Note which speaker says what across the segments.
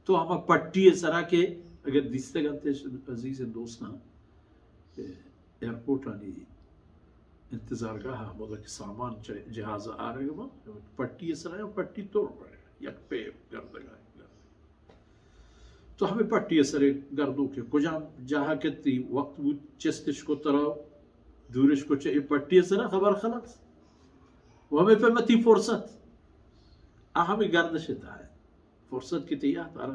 Speaker 1: تو ہم پٹی سرا کے اگر دیستے گانتے عزیز دوستنا ایئرپورٹ آنی انتظار گاہ ہمیں کہ سامان جہاز آ رہے گا پٹی سرا پٹی توڑ پڑے گا یک پہ گرد گائے تو ہمیں پٹی سرے گردو کے کجام جہاں کتی وقت وہ چستش کو تراؤ دورش کو چاہیے پٹی سرا خبر خلاص وہ ہمیں پہ متی فرصت ہمیں گردش ہے فرصت کی تیار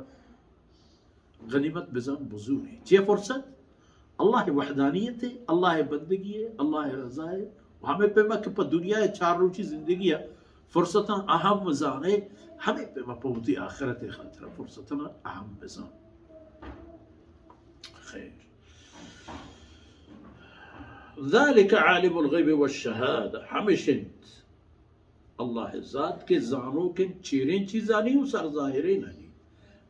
Speaker 1: غنیمت بزن بزور ہے یہ فرصت اللہ وحدانیت ہے اللہ بندگی ہے اللہ رضا ہے ہمیں پہ میں دنیا ہے چار روچی زندگی ہے فرصتاں اہم مزان ہے ہمیں پہ میں پہنچی آخرت خاطرہ فرصتاں اہم مزان خیر ذالک عالم الغیب والشہادہ ہمیشنت اللہ ذات کے زانوں کے چیریں چیزاں نہیں سر ظاہریں نہیں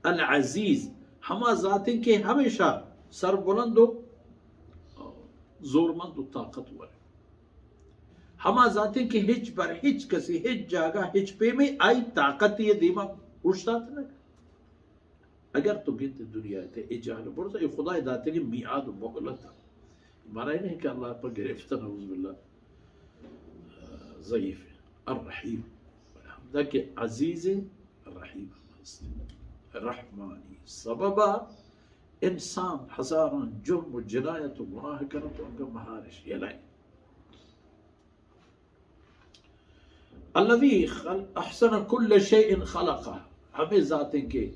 Speaker 1: العزیز ہما ذاتیں کے ہمیشہ سر بلند و زور مند و طاقتور ہما ذاتیں کے ہچ پر ہچ کسی ہچ جاگا ہچ پہ میں آئی طاقت یہ دیما اٹھتا تھا اگر تو گنتے دنیا تھے اجال برسا یہ خدا داتے کہ میعاد و مہلت مانا ہی نہیں کہ اللہ پر گرفتہ نعوذ باللہ ضعیف الرحیم کہ عزیز رحیم رحمانی سببا انسان ہزاران جرم و جنایت و گناہ کرنا تو ان کا مہارش یہ لائے الذی احسن کل شیء خلقہ ہمیں ذاتیں کے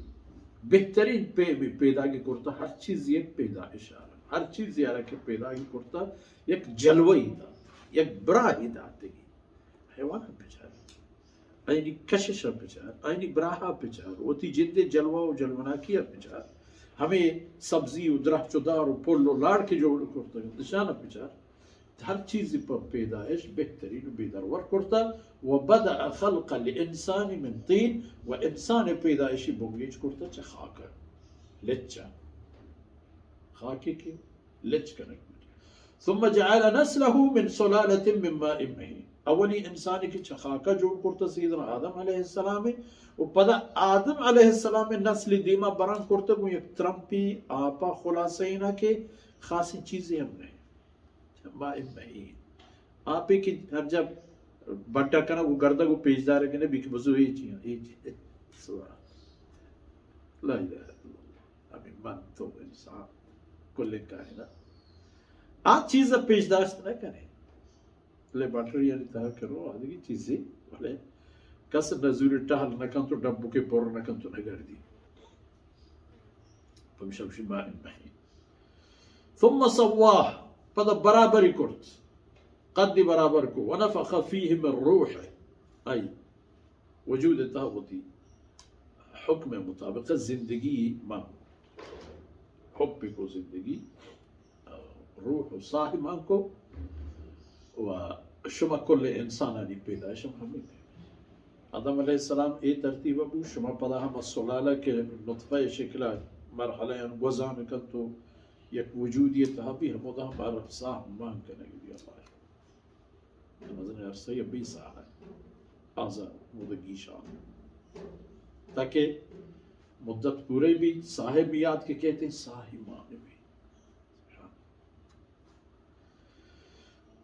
Speaker 1: بہترین پہ بھی پیدا کی کرتا ہر چیز یک پیدائش ہر چیز یہ رکھے پیدا کی کرتا یک جلوئی دا یک براہی داتے گی حیوانہ پچھار اینی کششہ پچھار اینی براہا پچھار ہوتی جندے جلوہ و جلونا کیا پچھار ہمیں سبزی و درخت چدار و پل و لاڑ کے جوڑ کرتا ہے نشانہ پچھار ہر چیز پر پیدائش بہترین و بیدرور کرتا وبدأ خلق الانسان من طین و انسان پیدائشی بنگیج کرتا چا خاکر لچا خاکی کی لچ کنک ثم جعل نسله من سلالة من ماء مهين اولی انسانی کی چخاکا جوڑ کرتا سیدنا آدم علیہ السلام و پدا آدم علیہ السلام نسل دیما بران کرتا وہ یک ترمپی آپا خلاصینا کے خاصی چیزیں ہم نے ماء مهين آپے کی ہر جب بٹا کنا وہ گردہ کو پیش دار ہے بھی کہ بزو یہ چیئے سبحان لا الہ الا اللہ ہمیں من تو انسان کل کائنات آج چیزیں پیش داشت نہ کریں لے باٹری یعنی تاہر کرو آدھگی چیزیں بھلے کس نزول ٹہل نکن تو ڈبو کے پور نکن تو نگر دی پمشمشی ماء مهين ثم صواہ پدا برابری کرت قد برابر کو ونفخ فیہ من روح ای وجود تاغتی حکم مطابق زندگی مان حب کو زندگی روح صاحب مان کو و شما کل انسانانی پیدایش ہمیں آدم علیہ السلام اے ترتیب ابو شما پدا ہم السلالہ کے نطفہ شکلہ مرحلہ گوزان کن تو یک وجودیت بھی ہمودہ ہمارا صاحب مان کرنے گی اللہ نظر عرصہ یہ بھی ساہ ہے آزاد مدگی شاہ تاکہ مدت پورے بھی صاحب یاد کے کہتے ہیں صاحب مان بھی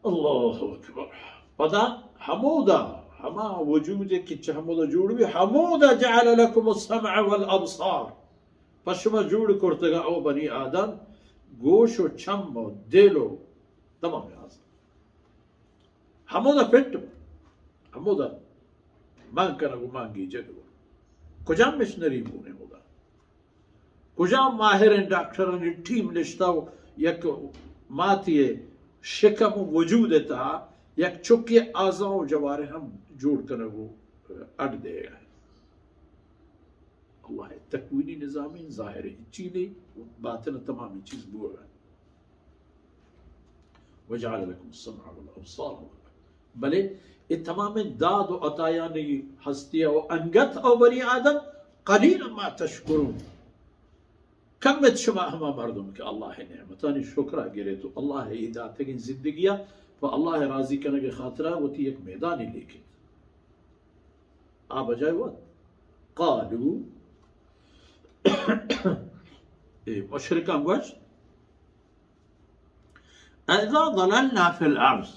Speaker 1: اللہ اکبر پدا حمودہ ہما وجود کی چہمودہ جوڑ بھی حمودہ جعل لکم السمع والابصار پشما جوڑ کرتگا او بنی آدم گوش و چم و دل و تمام آزاد ہمودہ پھٹ ہمودہ مانگ کنگو مانگی جگو کجام مشنری مونے ہوگا کجام ماہرین ڈاکٹرانی ٹیم نشتاو یک ماتی شکم وجود تا یک چکی آزاو جوارے ہم جوڑ کنگو اڑ دے گا اللہ تکوینی نظامی ظاہر چیزیں باطن تمامی چیز بور ہے وجعل لکم السمع والابصار بلے یہ تمام داد و عطایانی ہستیاں و انگت او بنی آدم قلیل ما تشکرون کمت شما ہما مردم کہ اللہ نعمتانی شکرہ گرے تو اللہ ہدایت کی زندگیہ و اللہ راضی کرنے کے خاطرہ وہ تھی ایک میدانی لے کے آ بجائے وقت قالو مشرکان گوش اذا ضللنا في الارض